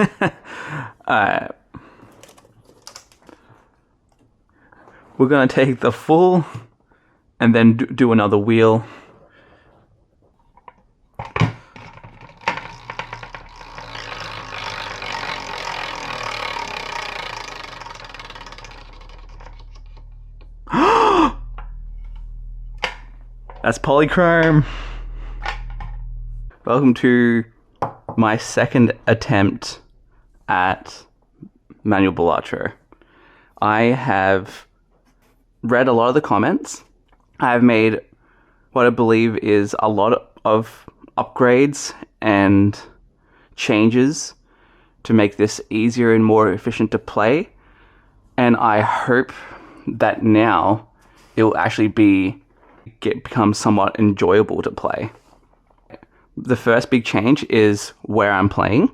Alright. We're going to take the full and then do another wheel. That's polychrome. Welcome to my second attempt at manual Balatro. I have read a lot of the comments. I've made what I believe is a lot of upgrades and changes to make this easier and more efficient to play. And I hope that now it will actually become somewhat enjoyable to play. The first big change is where I'm playing.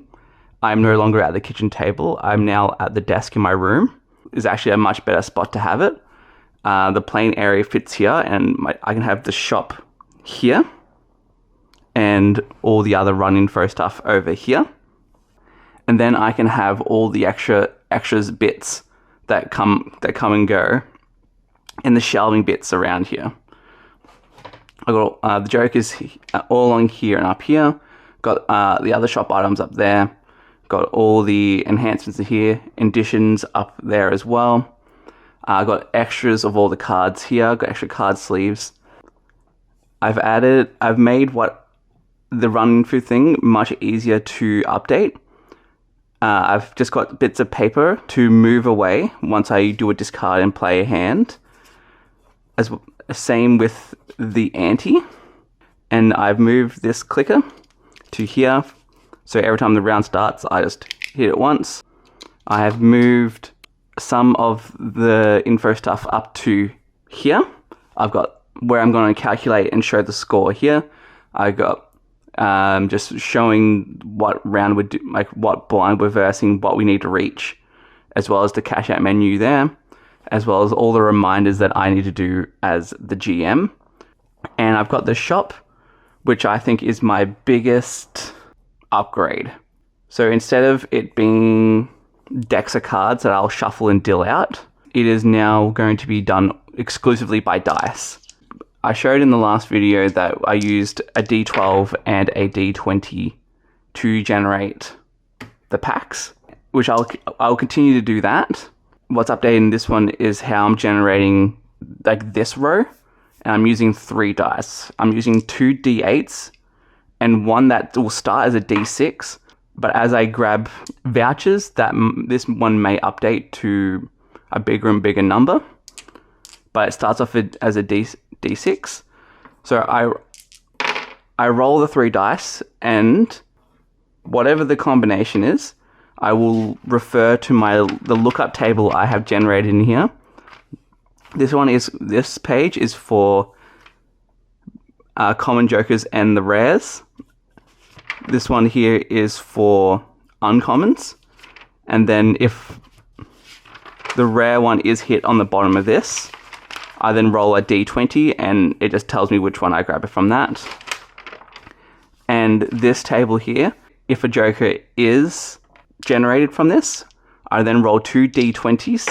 I'm no longer at the kitchen table. I'm now at the desk in my room. It's actually a much better spot to have it. The playing area fits here, and I can have the shop here and all the other run info stuff over here. And then I can have all the extras bits that come and go and the shelving bits around here. I got the jokers all along here and up here. Got the other shop items up there. Got all the enhancements here, additions up there as well. Got extras of all the cards here. Got extra card sleeves. I've made what the run through thing much easier to update. I've just got bits of paper to move away once I do a discard and play a hand. Same with the ante. And I've moved this clicker to here. So every time the round starts, I just hit it once. I have moved some of the info stuff up to here. I've got where I'm going to calculate and show the score here. I got just showing what round we're like what blind we're versing, what we need to reach, as well as the cash out menu there, as well as all the reminders that I need to do as the GM. And I've got the shop, which I think is my biggest upgrade. So instead of it being decks of cards that I'll shuffle and deal out, it is now going to be done exclusively by dice. I showed in the last video that I used a D12 and a D20 to generate the packs, which I'll continue to do that. What's updated in this one is how I'm generating like this row, and I'm using 3 dice. I'm using 2 D8s and one that will start as a D6, but as I grab vouchers, this one may update to a bigger and bigger number, but it starts off as a D6. So I roll the 3 dice, and whatever the combination is, I will refer to the lookup table I have generated in here. This page is for common jokers and the rares. This one here is for uncommons. And then if the rare one is hit on the bottom of this, I then roll a D20 and it just tells me which one I grab it from that. And this table here, if a joker is generated from this, I then roll 2 D20s.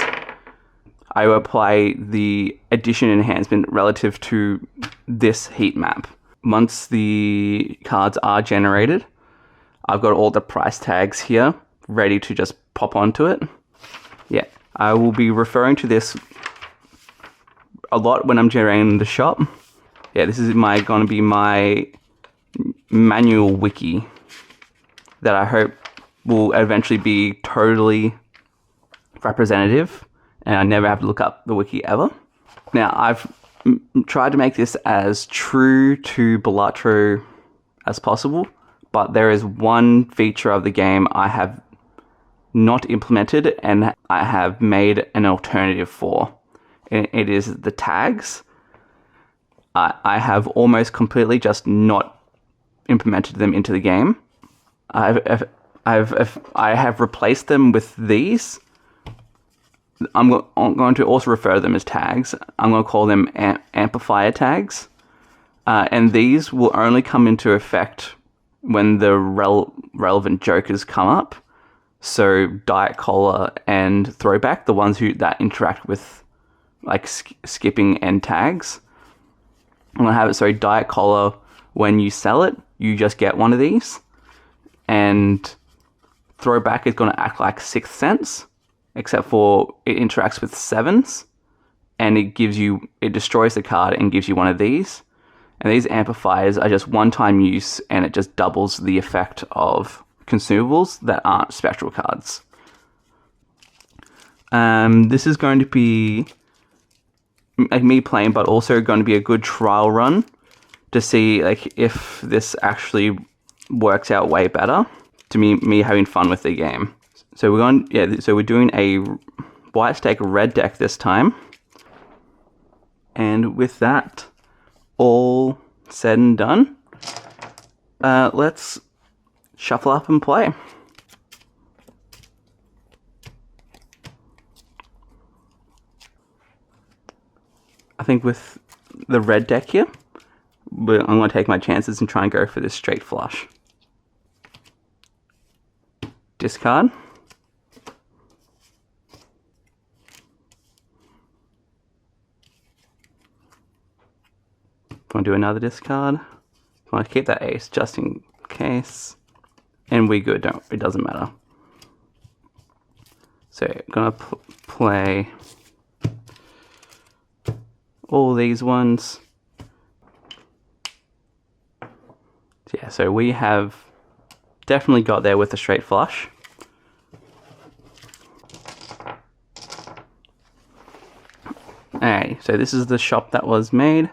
I will apply the addition enhancement relative to this heat map. Once the cards are generated, I've got all the price tags here ready to just pop onto it. Yeah, I will be referring to this a lot when I'm generating the shop. Yeah, this is going to be my manual wiki that I hope will eventually be totally representative, and I never have to look up the wiki ever. Now, I've tried to make this as true to Balatro as possible, but there is one feature of the game I have not implemented and I have made an alternative for. It is the tags. I have almost completely just not implemented them into the game. I have replaced them with these. I'm going to also refer to them as tags. I'm going to call them amplifier tags. And these will only come into effect when the relevant jokers come up. So Diet Cola and Throwback, the ones that interact with like skipping and tags. I'm gonna have it so Diet Cola, when you sell it, you just get one of these, and Throwback is gonna act like 6 cents, except for it interacts with 7s, and it destroys the card and gives you one of these. And these amplifiers are just one-time use, and it just doubles the effect of consumables that aren't Spectral cards. This is going to be like me playing, but also going to be a good trial run to see like if this actually works out way better to me having fun with the game. So we're doing a white stake red deck this time. And with that all said and done, let's shuffle up and play. I think with the red deck here, I'm going to take my chances and try and go for this straight flush. Discard. Going to do another discard. Going to keep that ace just in case. And we good, it doesn't matter. So I'm going to play all these ones. Yeah, so we have definitely got there with a straight flush. Alright, so this is the shop that was made.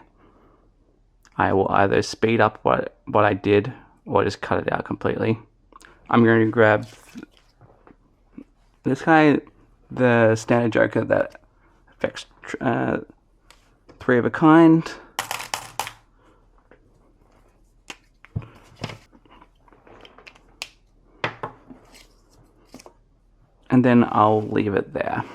I will either speed up what I did or just cut it out completely. I'm going to grab this guy, the standard joker that affects 3 of a kind. And then I'll leave it there.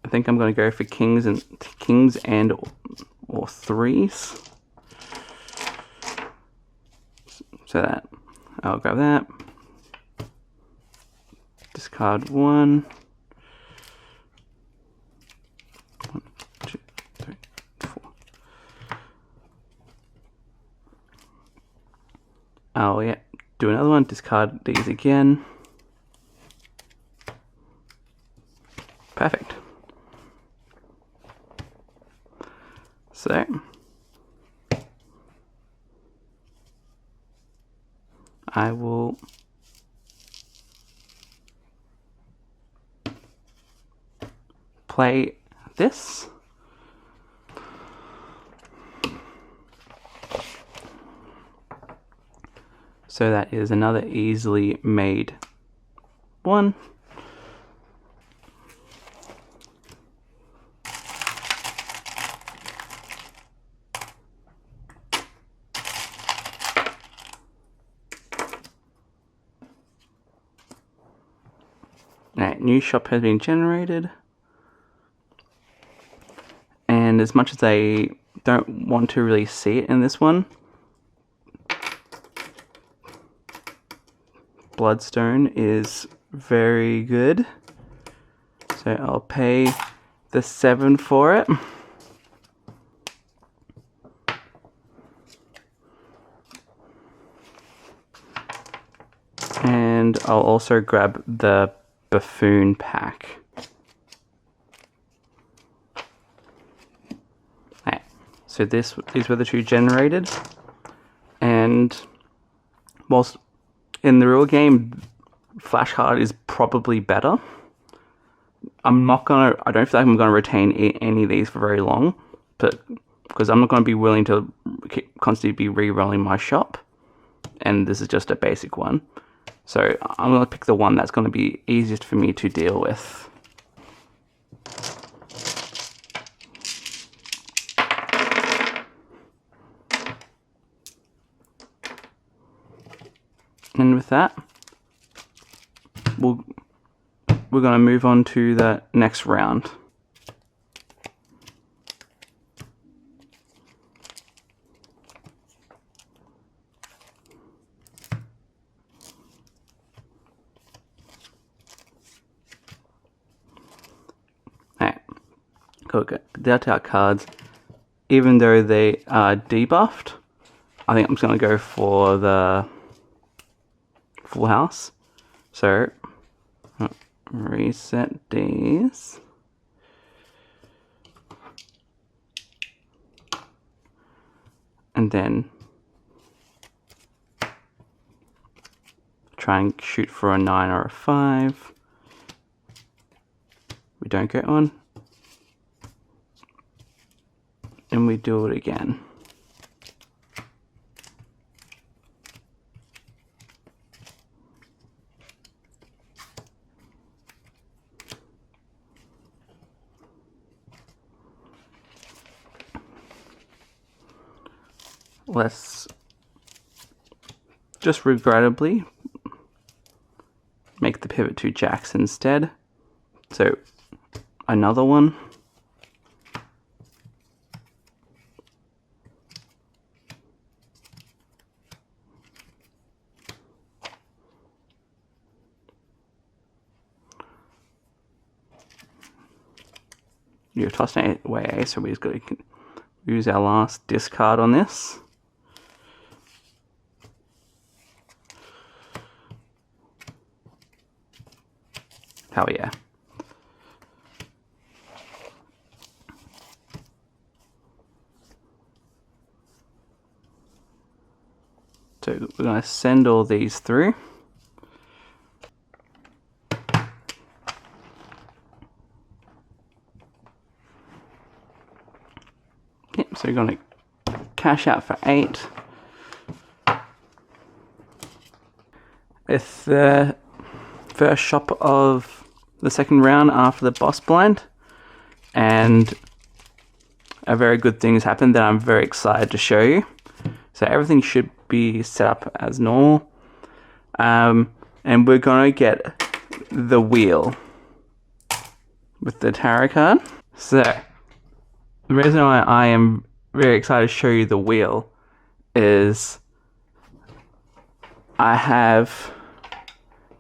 I think I'm going to go for kings and or 3s. So that I'll grab that. Discard 1. 1, 2, 3, 4. Oh yeah, do another one. Discard these again. Perfect. So I will play this. So that is another easily made one. Alright, new shop has been generated. And as much as I don't want to really see it in this one, Bloodstone is very good. So I'll pay the 7 for it. And I'll also grab the Buffoon pack. Right. So these were the 2 generated. And whilst in the real game, flashcard is probably better, I don't feel like I'm gonna retain any of these for very long, but because I'm not gonna be willing to constantly be re-rolling my shop, and this is just a basic one. So I'm gonna pick the one that's gonna be easiest for me to deal with. And with that, we'll we're going to move on to the next round. Alright, dealt out cards. Even though they are debuffed, I think I'm just going to go for the full house. So, reset these. And then try and shoot for a 9 or a 5. We don't get one. And we do it again. Let's just regrettably make the pivot to jacks instead. So another one. You're tossing away, so we're just going to use our last discard on this. Hell yeah. So we're going to send all these through. Yep, so we're going to cash out for 8. With the first shop of the second round after the boss blind, and a very good thing has happened that I'm very excited to show you. So everything should be set up as normal, and we're going to get the wheel with the tarot card. So the reason why I am very excited to show you the wheel is I have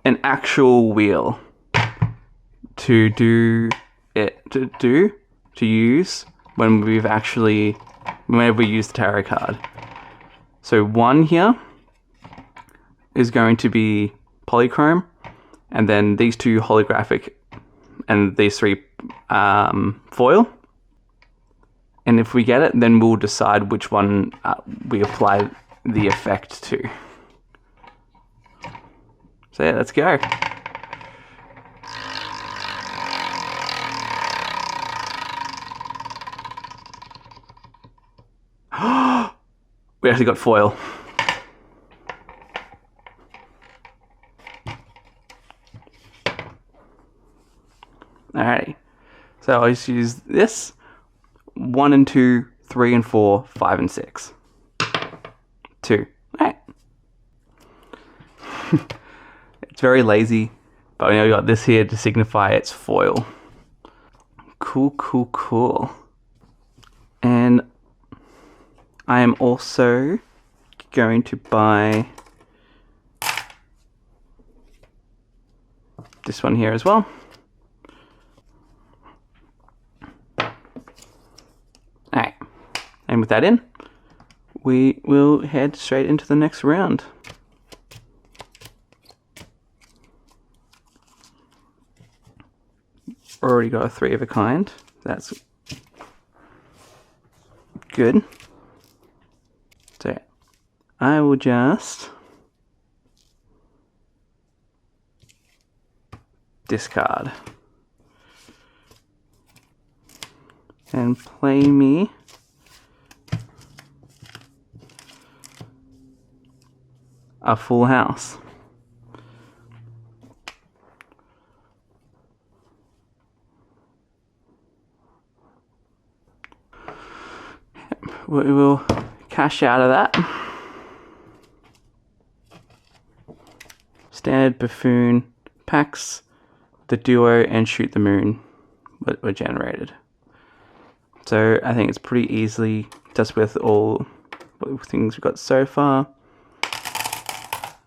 an actual wheel to use when whenever we use the tarot card. So one here is going to be polychrome, and then these 2 holographic, and these 3 foil. And if we get it, then we'll decide which one we apply the effect to. So yeah, let's go. We actually got foil. Alrighty. So I'll just use this. 1 and 2, 3 and 4, 5 and 6. 2. Alright. It's very lazy, but we got this here to signify it's foil. Cool, cool, cool. And I am also going to buy this one here as well. Alright, and with that in, we will head straight into the next round. Already got a 3 of a kind. That's good. So I will just discard and play me a full house. We will cash out of that. Standard buffoon packs the duo and shoot the moon were generated. So I think it's pretty easily, just with all the things we've got so far,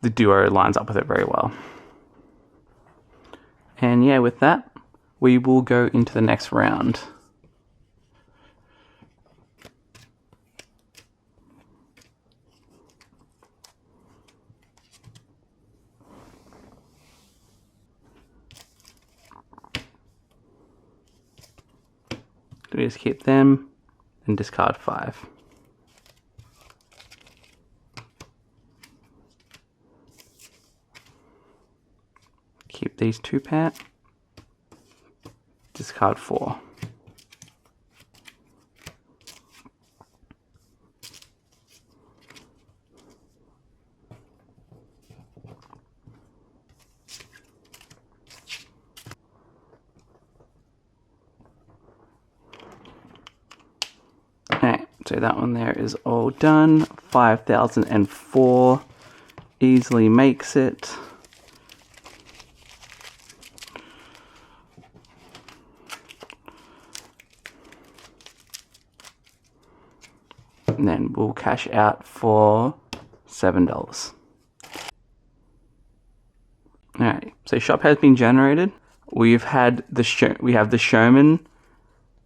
the duo lines up with it very well. And yeah, with that, we will go into the next round. We just keep them and discard 5. Keep these 2 pair. Discard 4. Alright, so that one there is all done. 5004 easily makes it. And then we'll cash out for $7. Alright, so shop has been generated. We've had we have the showman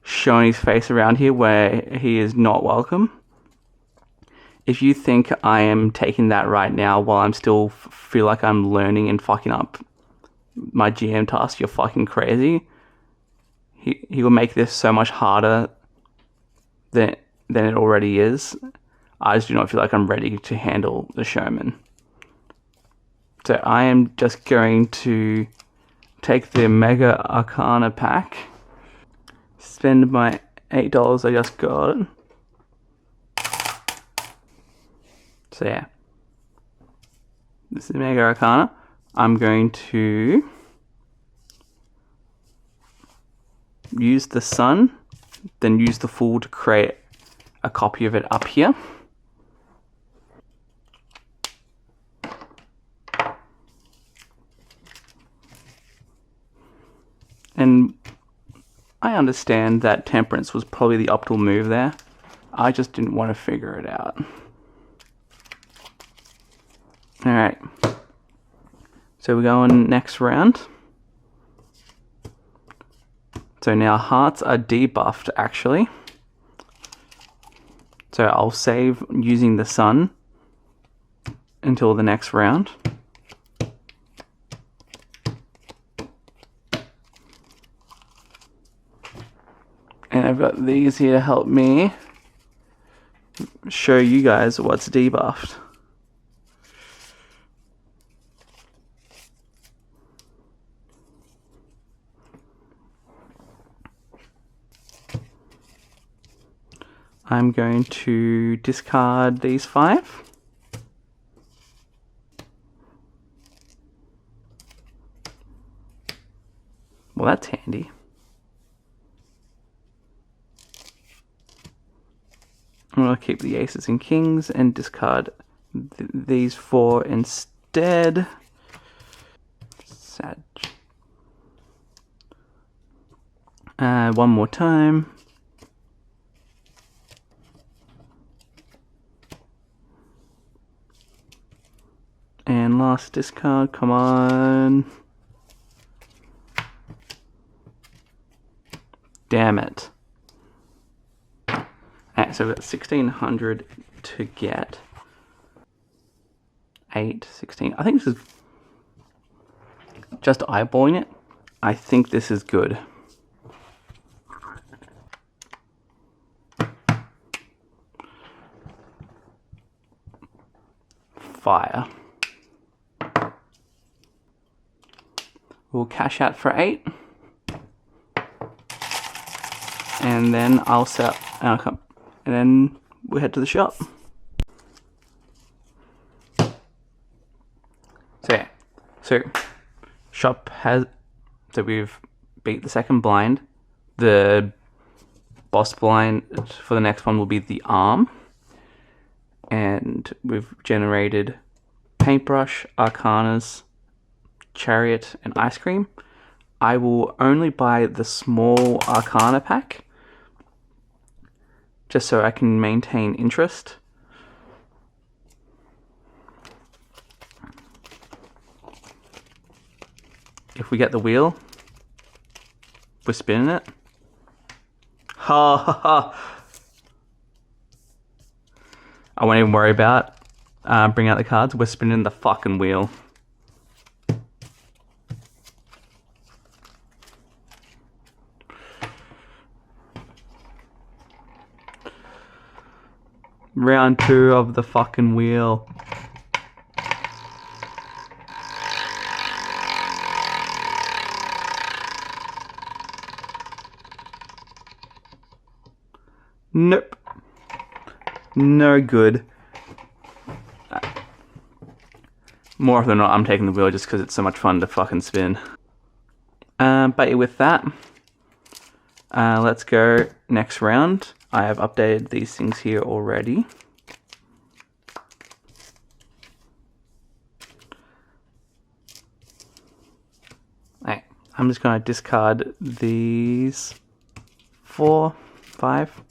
showing his face around here where he is not welcome. If you think I am taking that right now while I'm still feel like I'm learning and fucking up my GM task, you're fucking crazy. He will make this so much harder than it already is. I just do not feel like I'm ready to handle the showman. So I am just going to take the Mega Arcana pack, spend my $8 I just got. So yeah, this is Mega Arcana. I'm going to use the sun, then use the Fool to create a copy of it up here. And I understand that Temperance was probably the optimal move there. I just didn't want to figure it out. Alright. So we're going next round. So now hearts are debuffed actually. So I'll save using the sun until the next round. And I've got these here to help me show you guys what's debuffed. I'm going to discard these 5. Well, that's handy. I'm going to keep the aces and kings and discard these 4 instead. Sad. One more time. And last discard, come on. Damn it. Alright, so we've got 1600 to get. 8, 16. I think this is just eyeballing it. I think this is good. Fire. We'll cash out for 8. And then I'll set up, and then we'll head to the shop. So yeah, so shop has, so we've beat the second blind. The boss blind for the next one will be the arm. And we've generated paintbrush, arcanas, chariot, and ice cream. I will only buy the small Arcana pack, just so I can maintain interest. If we get the wheel, we're spinning it. Ha ha ha! I won't even worry about bring out the cards. We're spinning the fucking wheel. Round 2 of the fucking wheel. Nope. No good. More often than not, I'm taking the wheel just because it's so much fun to fucking spin. But with that, let's go next round. I have updated these things here already. Right, I'm just going to discard these 4, 5.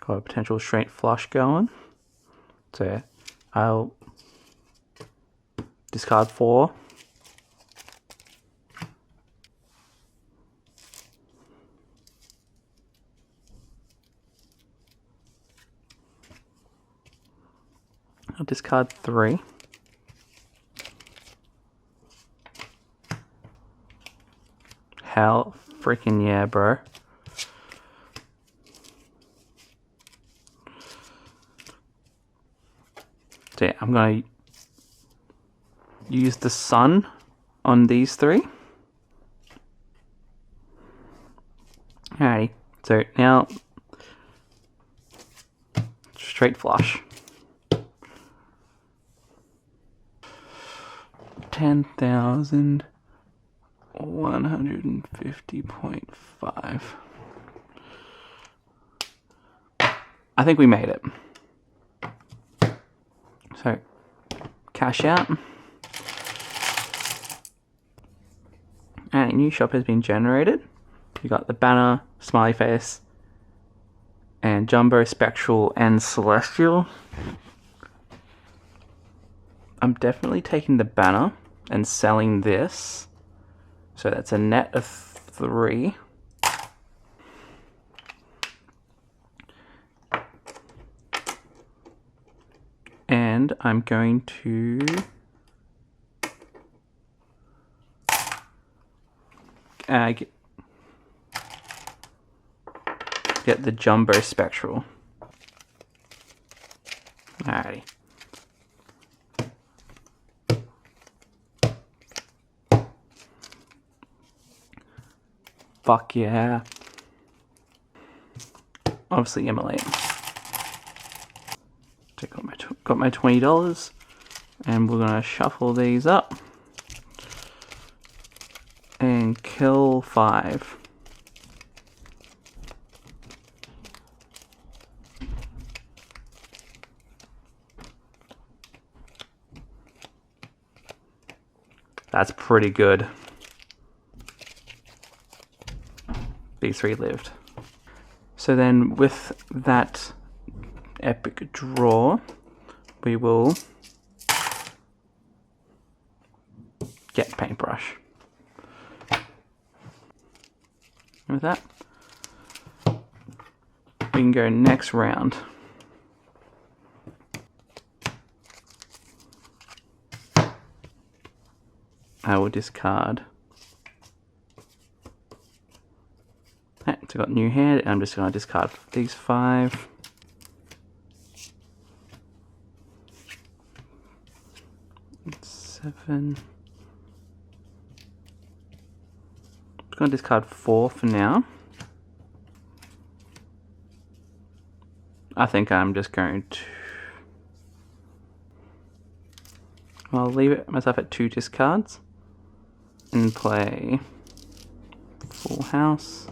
Got a potential straight flush going. So I'll discard 4. I'll discard 3. Hell freaking yeah, bro. So yeah, I'm going to use the sun on these 3. Alrighty, so now straight flush. 10,150.5. I think we made it. So, cash out. And a new shop has been generated. You got the banner, smiley face, and jumbo, spectral, and celestial. I'm definitely taking the banner and selling this. So that's a net of 3. And I'm going to get the jumbo spectral. Alrighty. Fuck yeah. Obviously immolate. So got my $20, and we're gonna shuffle these up and kill 5. That's pretty good. These 3 lived. So then with that epic draw, we will get paintbrush. And with that, we can go next round. I will discard. Right, so I got new hand. I'm just going to discard these 5. I'm going to discard 4 for now. I think I'm just going to... I'll leave it myself at 2 discards and play full house.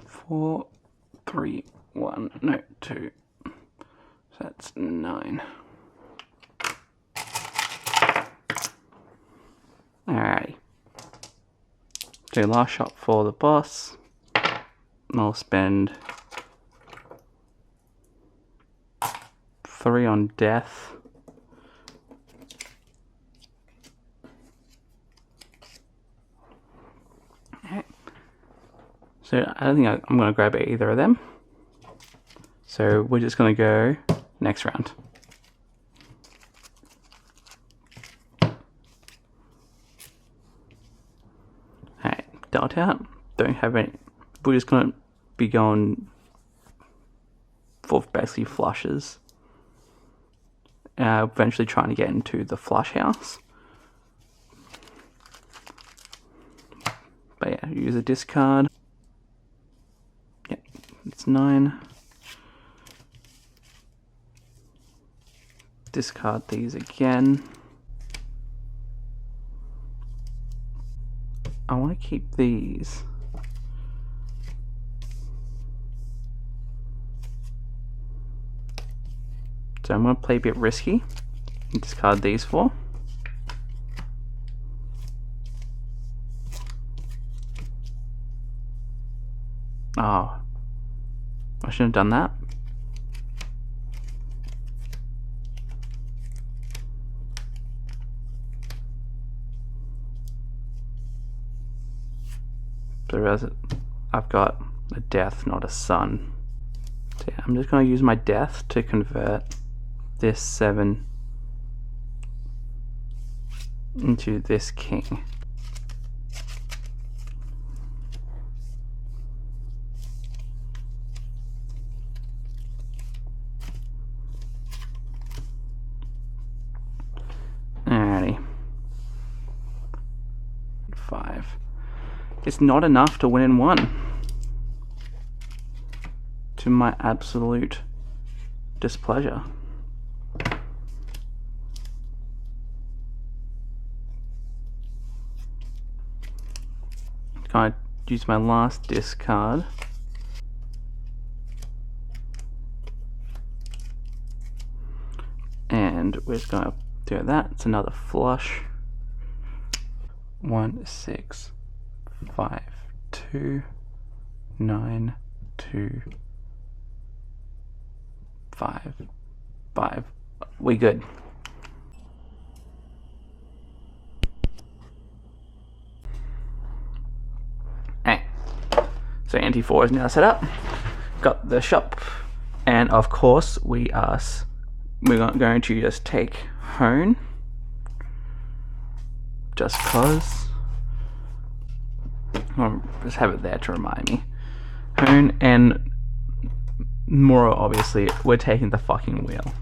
4, 3, 1, no, 2. So that's 9. Alrighty. So last shot for the boss. I'll spend 3 on death. Okay. So I don't think I'm going to grab either of them. So we're just going to go next round. Alright, dealt out. Don't have any. We're just going to be going for basically flushes. Eventually trying to get into the flush house. But yeah, use a discard. Yep, it's 9. Discard these again. I want to keep these. So I'm going to play a bit risky and discard these 4. Oh, I shouldn't have done that. So as I've got a death, not a sun. So yeah, I'm just going to use my death to convert this 7 into this king. Alrighty. 5. It's not enough to win in 1. To my absolute displeasure. Can I use my last discard? And we're just gonna do that. It's another flush. 1, 6, 5, 2, 9, 2, 5, 5. We good. Hey. So Ante 4 is now set up. Got the shop, and of course we're going to just take Hone, just cause. I'll just have it there to remind me. Hone, and more obviously, we're taking the fucking wheel.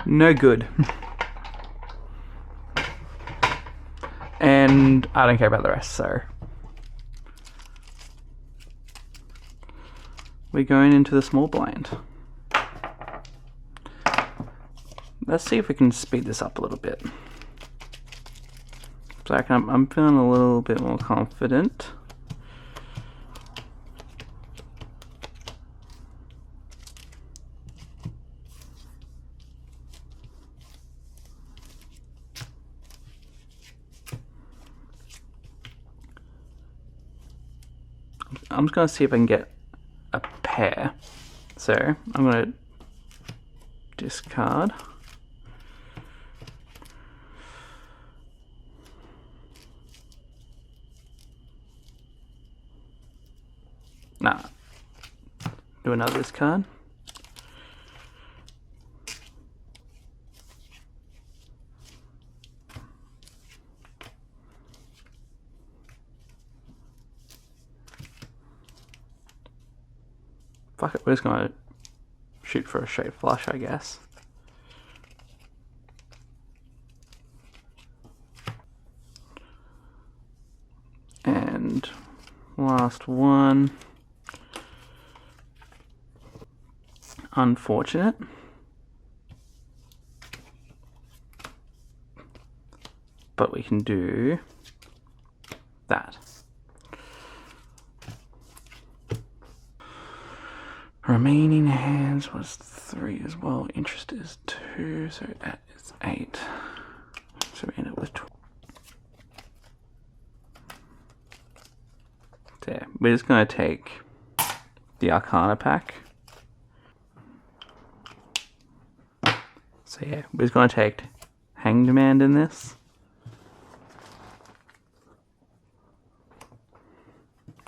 No good. And I don't care about the rest, so we're going into the small blind. Let's see if we can speed this up a little bit. So I'm feeling a little bit more confident. I'm just going to see if I can get a pair. So I'm going to discard. Nah. Do another discard. Fuck it, we're just gonna shoot for a straight flush, I guess. And last one. unfortunate. But we can do that. Remaining hands was 3 as well. Interest is 2, so that is 8. So we end up with 12. So yeah, we're just going to take the Arcana pack. So yeah, we're just going to take Hanged Man in this.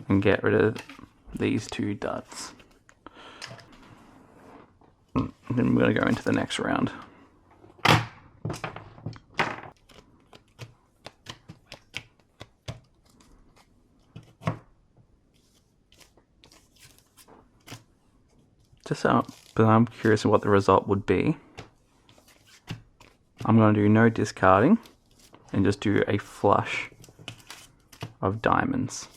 And get rid of these 2 duds. And then we're going to go into the next round. But I'm curious what the result would be. I'm going to do no discarding and just do a flush of diamonds.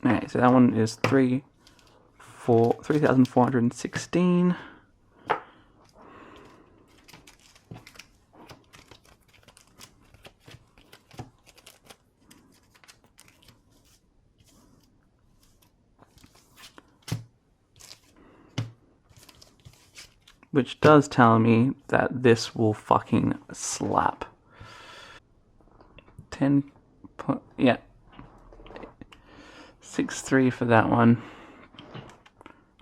Alright, so that one is 3,416. Which does tell me that this will fucking slap. 10, yeah. 6-3 for that one.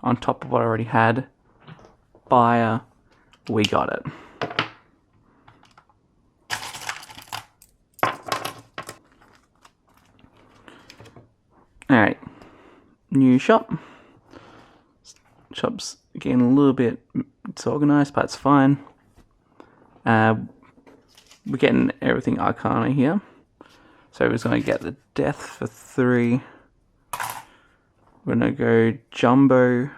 On top of what I already had. Buyer, we got it. Alright, new shop. Shop's getting a little bit disorganized, but it's fine. We're getting everything Arcana here. So we're just going to get the Death for 3. We're going to go Jumbo.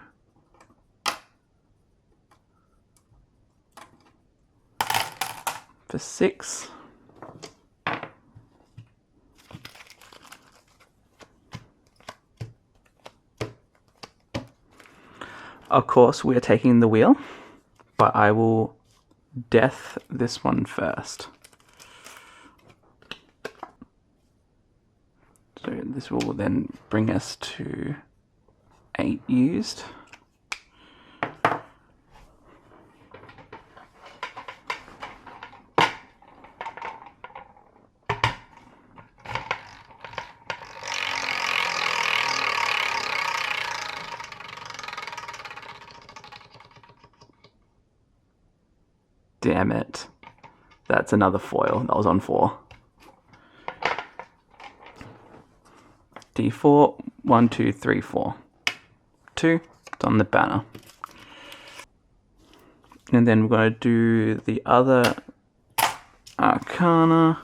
For 6. Of course, we're taking the wheel, but I will Death this one first. So this will then bring us to 8 used. Damn it. That's another foil. That was on 4. D4, 1, 2, 3, 4. 2, it's on the banner. And then we're going to do the other Arcana.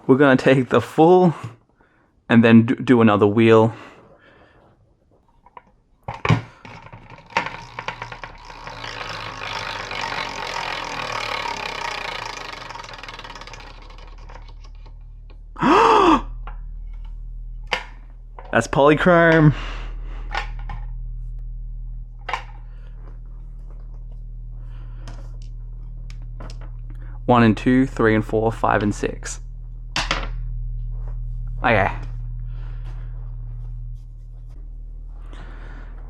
We're going to take the full and then do another wheel. That's polychrome. One and 2, 3 and 4, 5 and 6. Okay.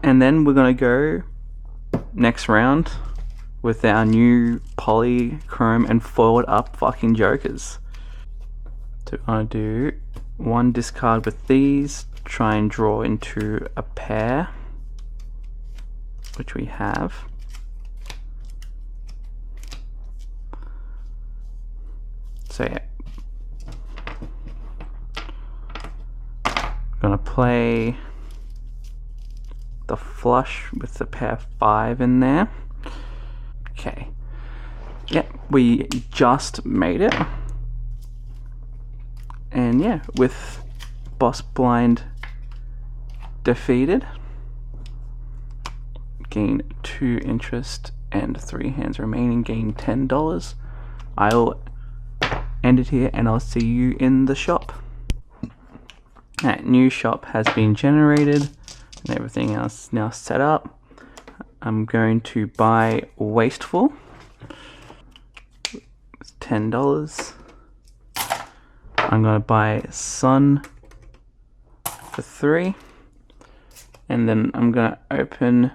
And then we're gonna go next round with our new polychrome and foiled up fucking jokers. So we're gonna do 1 discard with these, try and draw into a pair, which we have. So yeah, gonna play the flush with the pair 5 in there. Okay, yeah, we just made it. And yeah, with boss blind defeated, gain 2 interest and 3 hands remaining, gain $10. I'll end it here, and I'll see you in the shop. Alright, new shop has been generated and everything else now set up. I'm going to buy Wasteful. It's $10. I'm going to buy Sun for 3. And then I'm going to open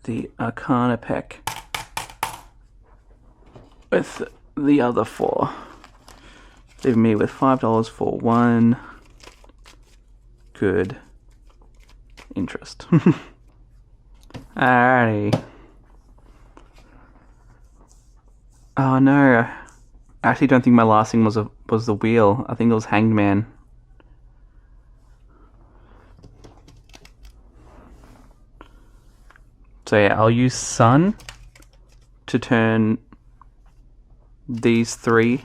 the Arcana pack with the other 4. Leaving me with $5 for 1 good interest. Alrighty. Oh no. I actually don't think my last thing was the wheel. I think it was Hangman. So yeah, I'll use Sun to turn these 3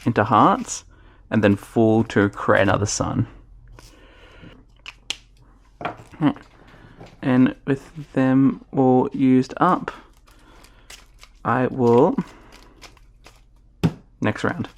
into hearts, and then Fool to create another Sun. And with them all used up, I will next round.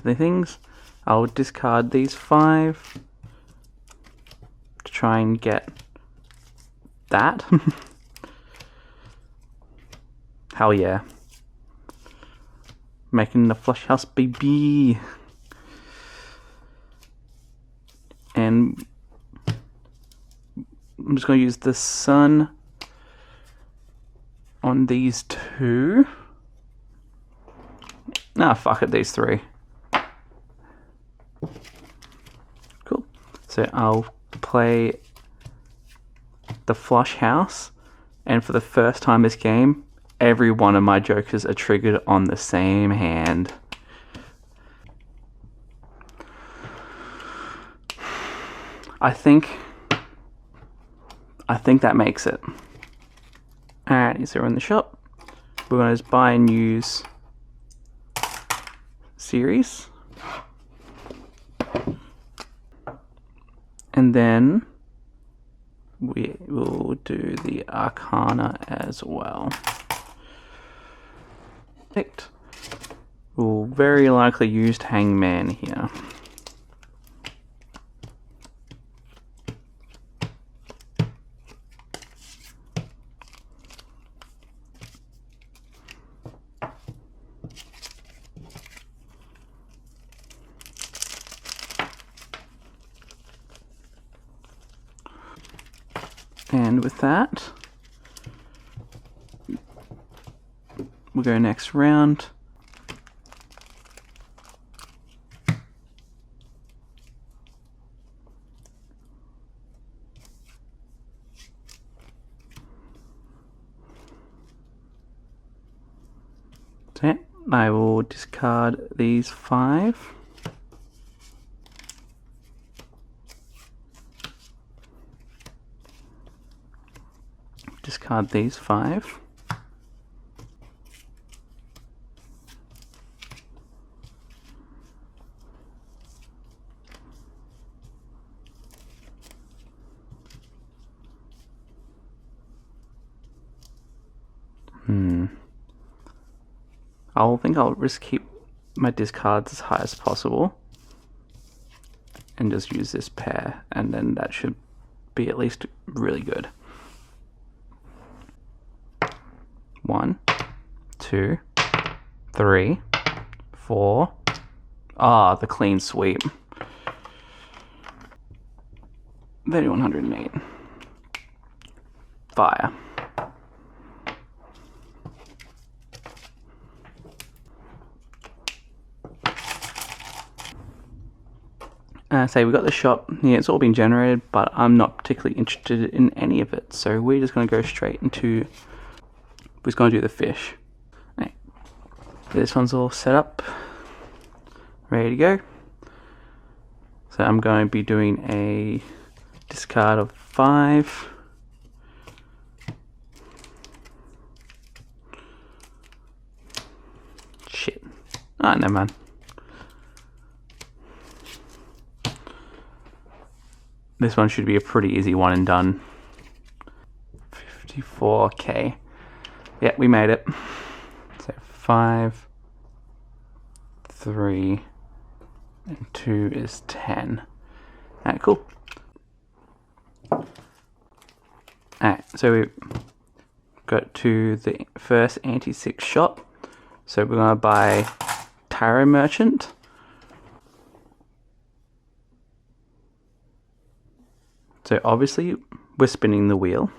The things, I'll discard these 5 to try and get that. Hell yeah. Making the flush house, baby. And I'm just going to use the Sun on these 2. Nah, fuck it, these 3. Cool. So I'll play the flush house, and for the first time this game, every one of my jokers are triggered on the same hand. I think that makes it. Alright, so we're in the shop. We're going to buy and use series. And then we will do the Arcana as well. Perfect. We'll very likely use Hangman here. And with that, we'll go next round. So I will discard these 5. Discard these 5. I'll just keep my discards as high as possible and just use this pair, and then that should be at least really good. 1, 2, 3, 4. Ah, the clean sweep. 3108. Fire. Say we got the shop. Yeah, it's all been generated, but I'm not particularly interested in any of it. So we're just going to go straight into. We're just going to do the fish. Right. This one's all set up, ready to go. So I'm going to be doing a discard of 5 Ah, never mind. This one should be a pretty easy one and done. 54k. Yeah, we made it. So 5, 3, and 2 is 10. Alright, cool. Alright, so we got to the first Ante Six shop. So we're gonna buy Tarot Merchant. So obviously we're spinning the wheel.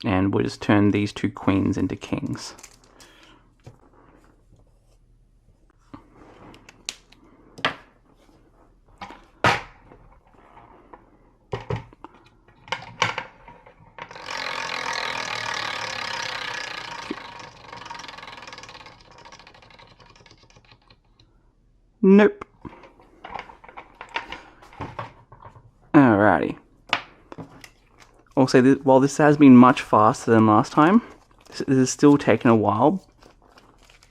And we'll just turn these 2 queens into kings. Nope. Alrighty. Also, while this has been much faster than last time, this is still taking a while.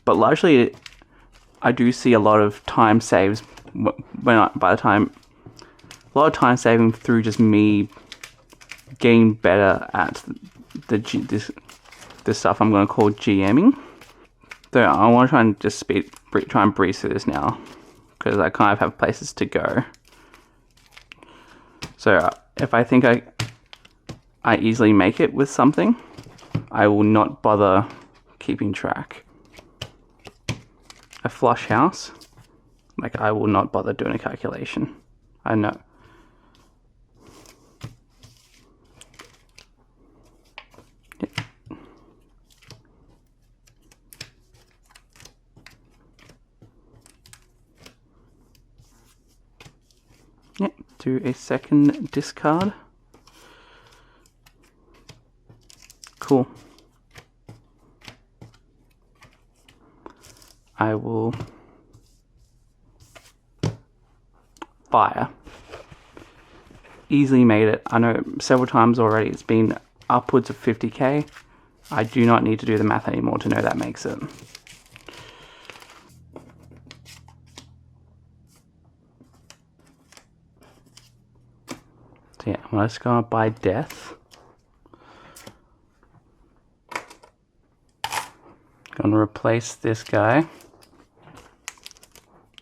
But largely, I do see a lot of time saves a lot of time saving through just me getting better at this stuff I'm going to call GMing. So I want to try and just try and breeze through this now, because I kind of have places to go. So if I think I easily make it with something, I will not bother keeping track. A flush house, like, I will not bother doing a calculation. I know. Yep, do a second discard. Cool. I will fire. Easily made it. I know several times already it's been upwards of 50k. I do not need to do the math anymore to know that makes it. So yeah, I'm just gonna buy death. Gonna replace this guy.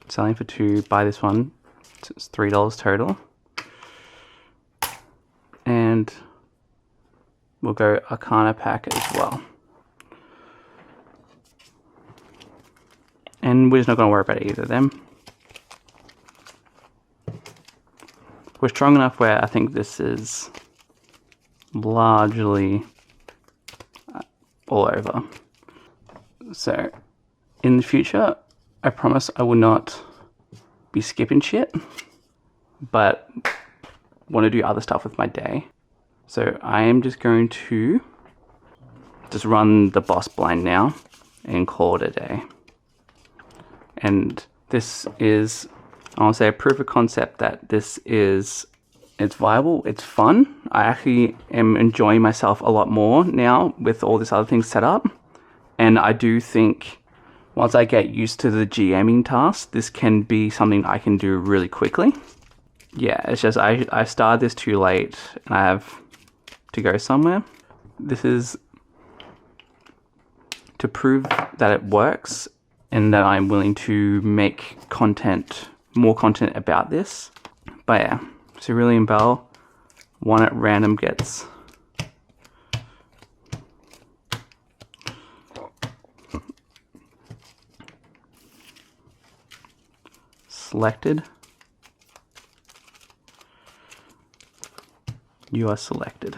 Selling for 2, buy this one. So it's $3 total. And we'll go Arcana pack as well. And we're just not gonna worry about either of them. We're strong enough where I think this is largely all over. So, in the future, I promise I will not be skipping shit, but want to do other stuff with my day. So I am just going to just run the boss blind now and call it a day. And this is, I want to say, a proof of concept that it's viable, it's fun. I actually am enjoying myself a lot more now with all this other things set up. And I do think once I get used to the GMing task, this can be something I can do really quickly. Yeah, it's just I started this too late and I have to go somewhere. This is to prove that it works and that I'm willing to make more content about this. But yeah, Cerulean Bell, one at random gets selected. You are selected.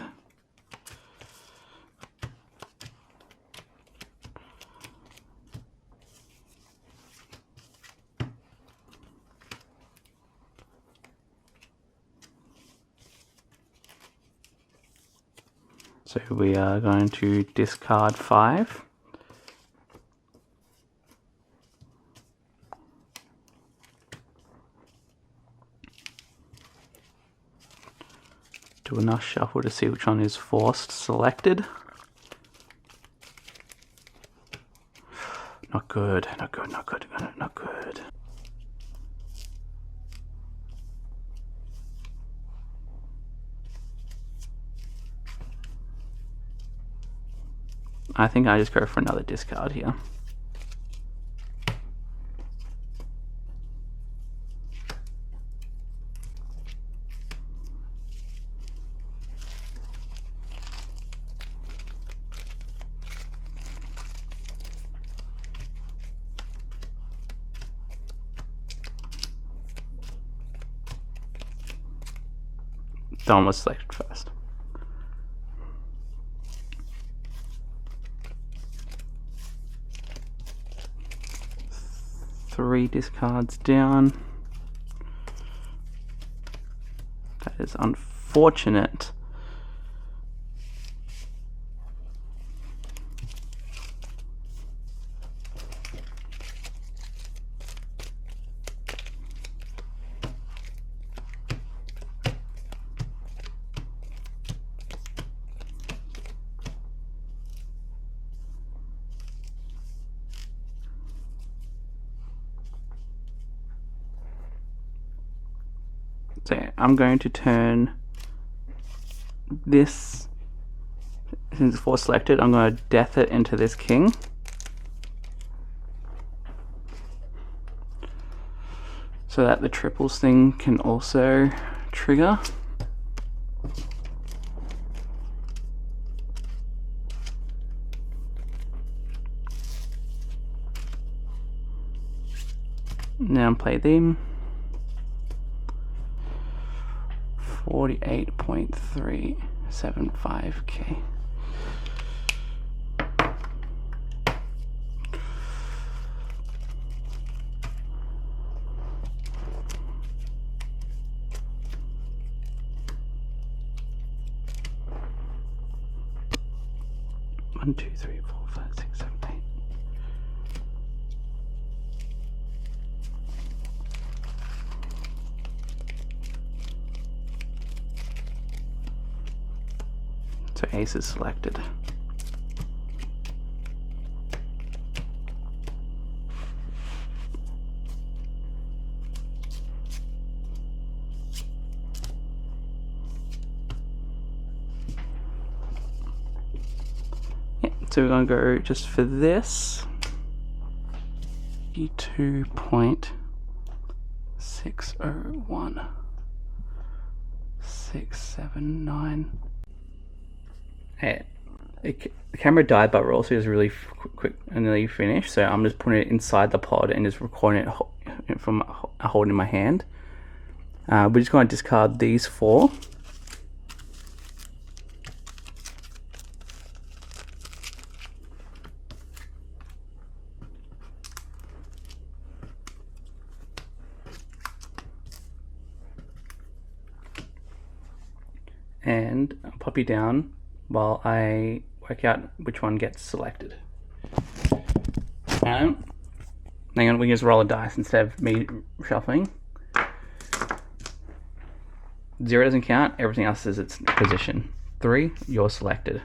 So we are going to discard 5. Do enough shuffle to see which one is forced selected. Not good, not good, not good, not good. I think I just go for another discard here. Don was selected first. Three discards down. That is unfortunate. So I'm going to turn this, since it's 4 selected, I'm going to death it into this king. So that the triples thing can also trigger. Now play them. 48.375k. One, two, three, four, five, six, seven, eight. So ace is selected. Yeah, so we're going to go just for this. 2.601 679. Hey, the camera died, but we're also just really quick and nearly finished. So I'm just putting it inside the pod and just recording it from holding in my hand. We're just going to discard these 4. And I'll pop you down while I work out which one gets selected. Hang on, we can just roll a dice instead of me shuffling. 0 doesn't count, everything else is its position. 3, you're selected.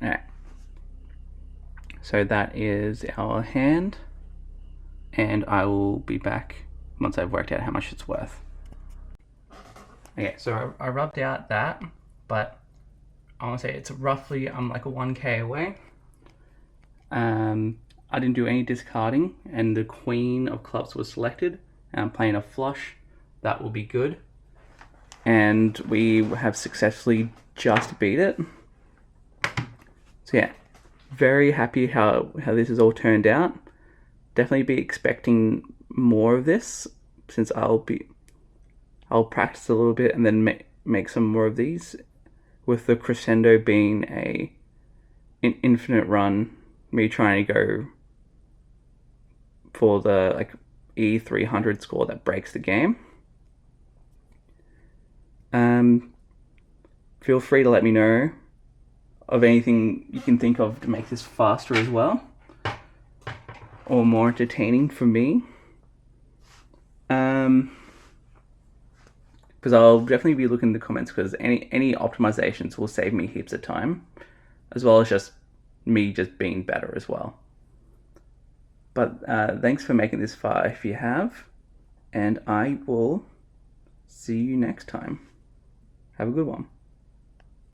Alright. So that is our hand, and I will be back once I've worked out how much it's worth. Okay, so I rubbed out that, but I want to say it's roughly, I'm like a 1k away. I didn't do any discarding, and the queen of clubs was selected, and I'm playing a flush. That will be good. And we have successfully just beat it. So yeah, very happy how this has all turned out. Definitely be expecting more of this, since I'll practice a little bit and then make some more of these, with the crescendo being an infinite run, me trying to go for the like E300 score that breaks the game. Feel free to let me know of anything you can think of to make this faster as well, or more entertaining for me. because I'll definitely be looking in the comments, because any optimizations will save me heaps of time, as well as just me just being better as well. But thanks for making this far if you have, and I will see you next time. Have a good one.